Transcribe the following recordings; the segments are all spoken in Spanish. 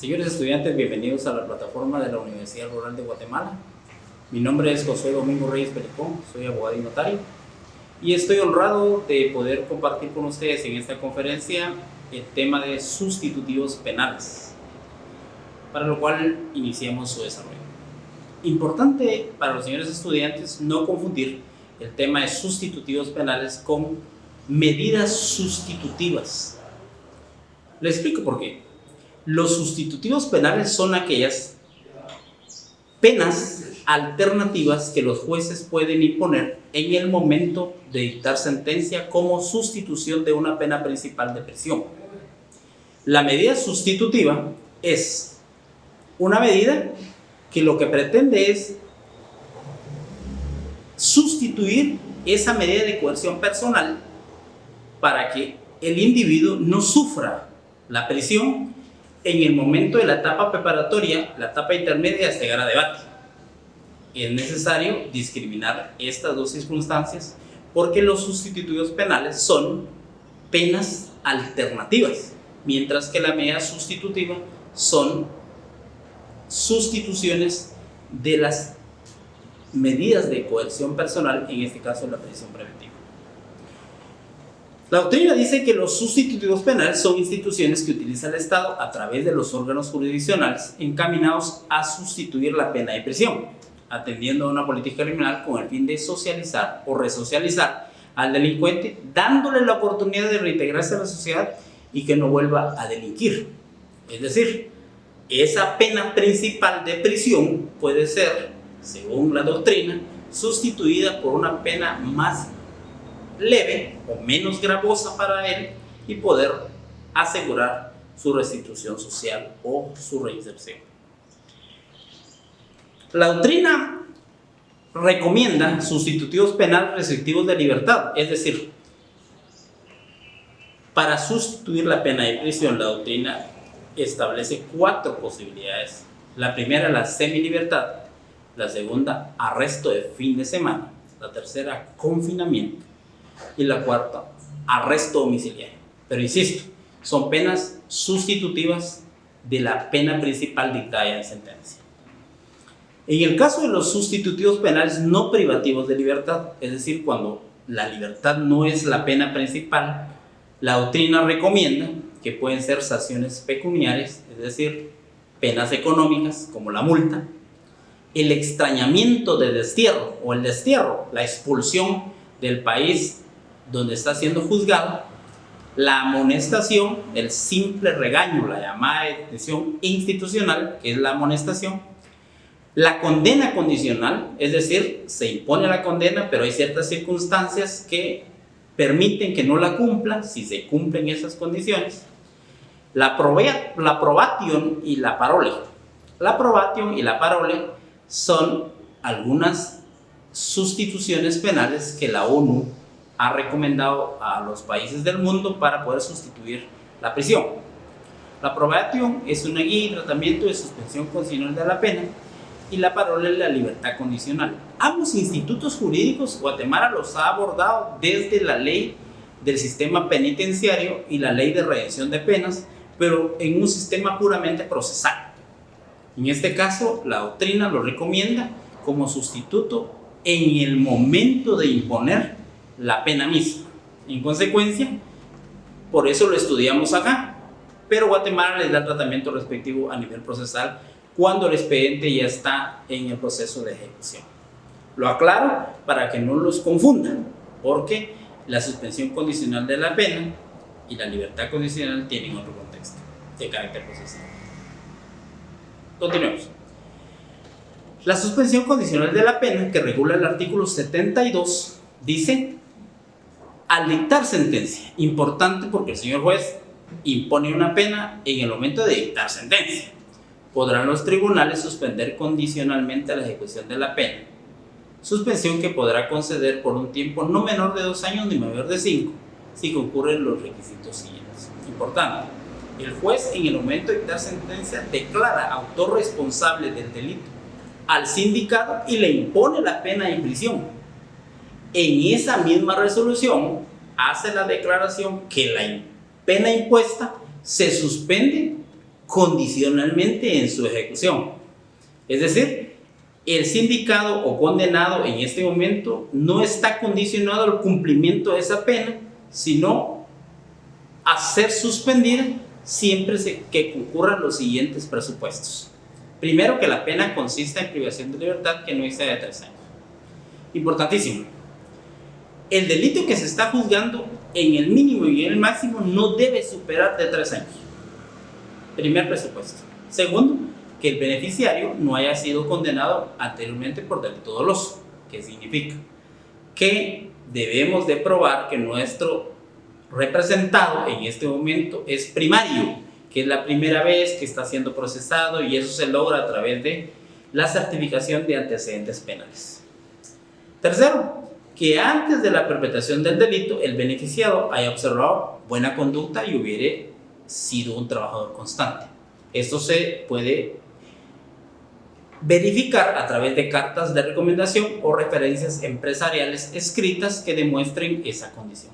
Señores estudiantes, bienvenidos a la plataforma de la Universidad Rural de Guatemala. Mi nombre es José Domingo Reyes Pericón, soy abogado y notario y estoy honrado de poder compartir con ustedes en esta conferencia el tema de sustitutivos penales, para lo cual iniciamos su desarrollo. Importante para los señores estudiantes no confundir el tema de sustitutivos penales con medidas sustitutivas. Les explico por qué. Los sustitutivos penales son aquellas penas alternativas que los jueces pueden imponer en el momento de dictar sentencia como sustitución de una pena principal de prisión. La medida sustitutiva es una medida que lo que pretende es sustituir esa medida de coerción personal para que el individuo no sufra la prisión en el momento de la etapa preparatoria, la etapa intermedia hasta llegar a debate. Es necesario discriminar estas dos circunstancias porque los sustitutivos penales son penas alternativas, mientras que la medida sustitutiva son sustituciones de las medidas de coerción personal, en este caso la prisión preventiva. La doctrina dice que los sustitutivos penales son instituciones que utiliza el Estado a través de los órganos jurisdiccionales encaminados a sustituir la pena de prisión, atendiendo a una política criminal con el fin de socializar o resocializar al delincuente, dándole la oportunidad de reintegrarse a la sociedad y que no vuelva a delinquir. Es decir, esa pena principal de prisión puede ser, según la doctrina, sustituida por una pena más leve o menos gravosa para él y poder asegurar su restitución social o su reinserción. La doctrina recomienda sustitutivos penales restrictivos de libertad, es decir, para sustituir la pena de prisión, la doctrina establece 4 posibilidades. La primera, la semilibertad; la segunda, arresto de fin de semana; la tercera, confinamiento; y la cuarta, arresto domiciliario. Pero insisto, son penas sustitutivas de la pena principal dictada en sentencia. En el caso de los sustitutivos penales no privativos de libertad, es decir, cuando la libertad no es la pena principal, la doctrina recomienda que pueden ser sanciones pecuniarias, es decir, penas económicas como la multa, el extrañamiento de destierro o el destierro, la expulsión del país donde está siendo juzgado, la amonestación, el simple regaño, la llamada detención institucional, que es la amonestación, la condena condicional, es decir, se impone la condena, pero hay ciertas circunstancias que permiten que no la cumpla si se cumplen esas condiciones, la probation y la parole. La probation y la parole son algunas sustituciones penales que la ONU ha recomendado a los países del mundo para poder sustituir la prisión. La probation es una guía y tratamiento de suspensión condicional de la pena, y la parole es la libertad condicional. Ambos institutos jurídicos Guatemala los ha abordado desde la ley del sistema penitenciario y la ley de redención de penas, pero en un sistema puramente procesal. En este caso, la doctrina lo recomienda como sustituto en el momento de imponer la pena misma. En consecuencia, por eso lo estudiamos acá, pero Guatemala les da el tratamiento respectivo a nivel procesal cuando el expediente ya está en el proceso de ejecución. Lo aclaro para que no los confundan, porque la suspensión condicional de la pena y la libertad condicional tienen otro contexto de carácter procesal. Continuemos. La suspensión condicional de la pena, que regula el artículo 72, dice: al dictar sentencia, importante porque el señor juez impone una pena en el momento de dictar sentencia, podrán los tribunales suspender condicionalmente la ejecución de la pena, suspensión que podrá conceder por un tiempo no menor de 2 años ni mayor de 5, si concurren los requisitos siguientes. Importante, el juez en el momento de dictar sentencia declara autor responsable del delito al sindicado y le impone la pena de prisión. En esa misma resolución hace la declaración que la pena impuesta se suspende condicionalmente en su ejecución. Es decir, el sindicado o condenado en este momento no está condicionado al cumplimiento de esa pena, sino a ser suspendida siempre que concurran los siguientes presupuestos. Primero, que la pena consista en privación de libertad que no exceda de 3 años. Importantísimo. El delito que se está juzgando en el mínimo y en el máximo no debe superar de 3 años. Primer presupuesto. Segundo, que el beneficiario no haya sido condenado anteriormente por delito doloso. ¿Qué significa? Que debemos de probar que nuestro representado en este momento es primario, que es la primera vez que está siendo procesado, y eso se logra a través de la certificación de antecedentes penales. Tercero, que antes de la perpetración del delito el beneficiado haya observado buena conducta y hubiera sido un trabajador constante. Esto se puede verificar a través de cartas de recomendación o referencias empresariales escritas que demuestren esa condición.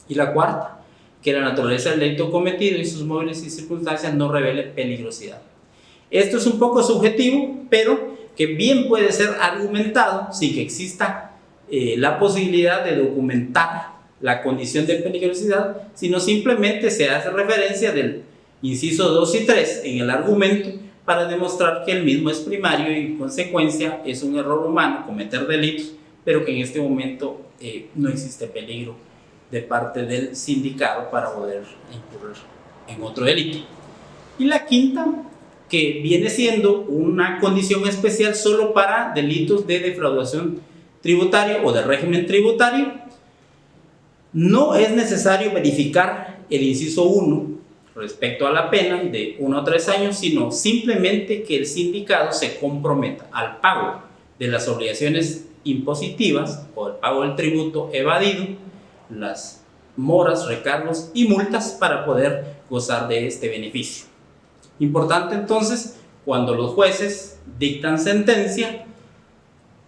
Y la cuarta, que la naturaleza del delito cometido y sus móviles y circunstancias no revele peligrosidad. Esto es un poco subjetivo, pero que bien puede ser argumentado sin que exista la posibilidad de documentar la condición de peligrosidad, sino simplemente se hace referencia del inciso 2 y 3 en el argumento para demostrar que el mismo es primario y en consecuencia es un error humano cometer delitos, pero que en este momento no existe peligro de parte del sindicado para poder incurrir en otro delito. Y la quinta, que viene siendo una condición especial solo para delitos de defraudación tributaria o de régimen tributario, no es necesario verificar el inciso 1 respecto a la pena de 1 a 3 años, sino simplemente que el sindicado se comprometa al pago de las obligaciones impositivas o el pago del tributo evadido, las moras, recargos y multas para poder gozar de este beneficio. Importante entonces, cuando los jueces dictan sentencia,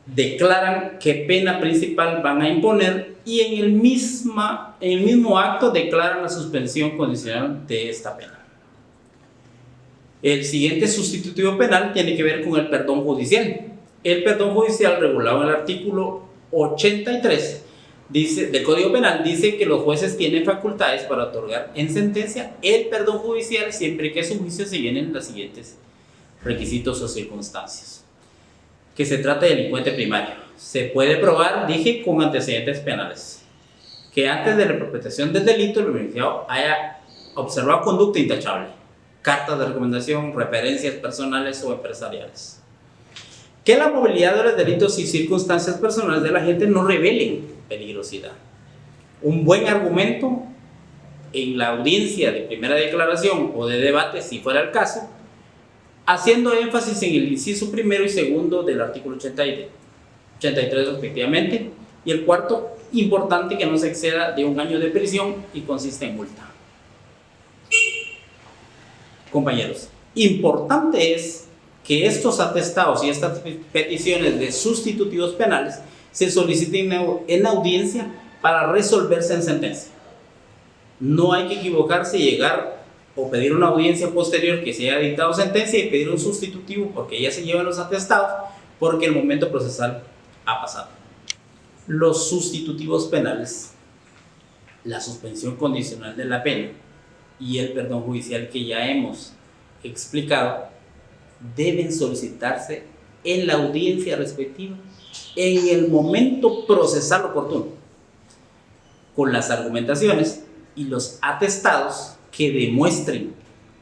declaran qué pena principal van a imponer y en el mismo acto declaran la suspensión condicional de esta pena. El siguiente sustitutivo penal tiene que ver con el perdón judicial. El perdón judicial, regulado en el artículo 83 del Código Penal, dice que los jueces tienen facultades para otorgar en sentencia el perdón judicial siempre que a su juicio se llenen los siguientes requisitos o circunstancias. Que se trata de delincuente primario. Se puede probar, dije, con antecedentes penales. Que antes de la perpetración del delito el beneficiado haya observado conducta intachable. Cartas de recomendación, referencias personales o empresariales. Que la movilidad de los delitos y circunstancias personales de la gente no revelen peligrosidad. Un buen argumento en la audiencia de primera declaración o de debate, si fuera el caso, haciendo énfasis en el inciso primero y segundo del artículo 83 respectivamente, y el cuarto, importante, que no se exceda de 1 año de prisión y consiste en multa. Compañeros, importante es que estos atestados y estas peticiones de sustitutivos penales se soliciten en audiencia para resolverse en sentencia. No hay que equivocarse y llegar o pedir una audiencia posterior que se haya dictado sentencia y pedir un sustitutivo porque ya se llevan los atestados, porque el momento procesal ha pasado. Los sustitutivos penales, la suspensión condicional de la pena y el perdón judicial que ya hemos explicado deben solicitarse en la audiencia respectiva en el momento procesal oportuno, con las argumentaciones y los atestados que demuestren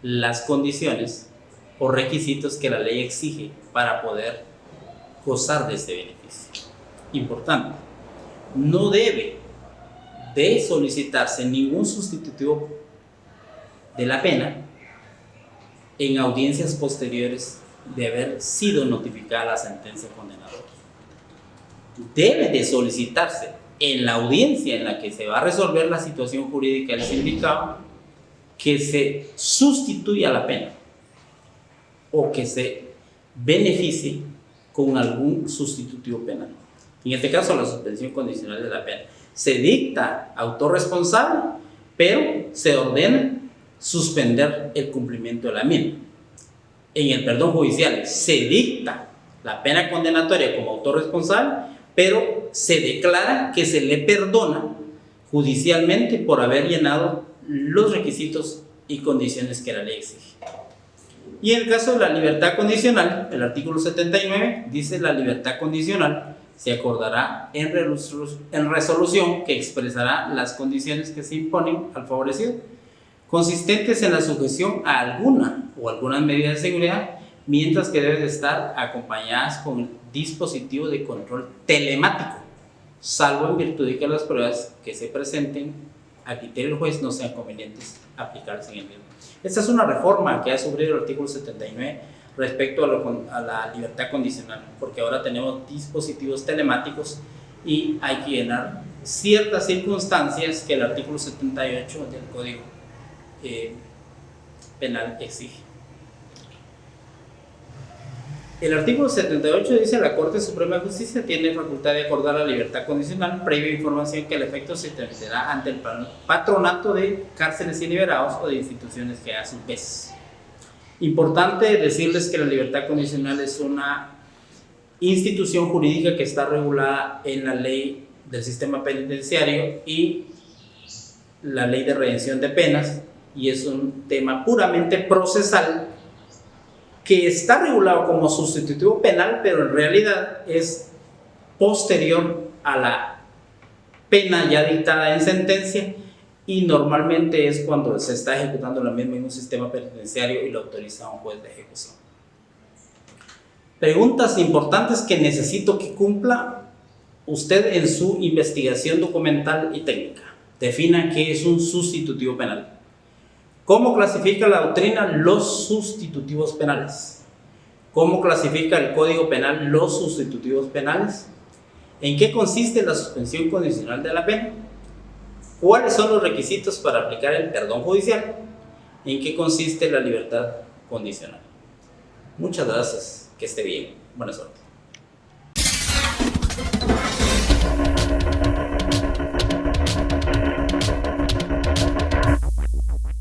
las condiciones o requisitos que la ley exige para poder gozar de este beneficio. Importante, no debe de solicitarse ningún sustitutivo de la pena en audiencias posteriores de haber sido notificada la sentencia condenadora. Debe de solicitarse en la audiencia en la que se va a resolver la situación jurídica del sindicado que se sustituya la pena o que se beneficie con algún sustitutivo penal. En este caso, la suspensión condicional de la pena. Se dicta autor responsable, pero se ordena suspender el cumplimiento de la misma. en el perdón judicial se dicta la pena condenatoria como autor responsable, pero se declara que se le perdona judicialmente por haber llenado los requisitos y condiciones que la ley exige. Y en el caso de la libertad condicional, el artículo 79 dice: la libertad condicional se acordará en resolución que expresará las condiciones que se imponen al favorecido, consistentes en la sujeción a alguna o algunas medidas de seguridad, mientras que deben estar acompañadas con el dispositivo de control telemático, salvo en virtud de que las pruebas que se presenten a criterio del juez no sean convenientes aplicarse en el mismo. Esta es una reforma que ha sufrido el artículo 79 respecto a la libertad condicional, porque ahora tenemos dispositivos telemáticos y hay que llenar ciertas circunstancias que el artículo 78 del Código Penal exige. El artículo 78 dice: la Corte Suprema de Justicia tiene facultad de acordar la libertad condicional previa información que al efecto se tramitará ante el patronato de cárceles y liberados o de instituciones que a su vez. Importante decirles que la libertad condicional es una institución jurídica que está regulada en la ley del sistema penitenciario y la ley de redención de penas, y es un tema puramente procesal que está regulado como sustitutivo penal, pero en realidad es posterior a la pena ya dictada en sentencia, y normalmente es cuando se está ejecutando la misma en un sistema penitenciario y lo autoriza un juez de ejecución. Preguntas importantes que necesito que cumpla usted en su investigación documental y técnica. Defina qué es un sustitutivo penal. ¿Cómo clasifica la doctrina los sustitutivos penales? ¿Cómo clasifica el Código Penal los sustitutivos penales? ¿En qué consiste la suspensión condicional de la pena? ¿Cuáles son los requisitos para aplicar el perdón judicial? ¿En qué consiste la libertad condicional? Muchas gracias, que esté bien, buena suerte.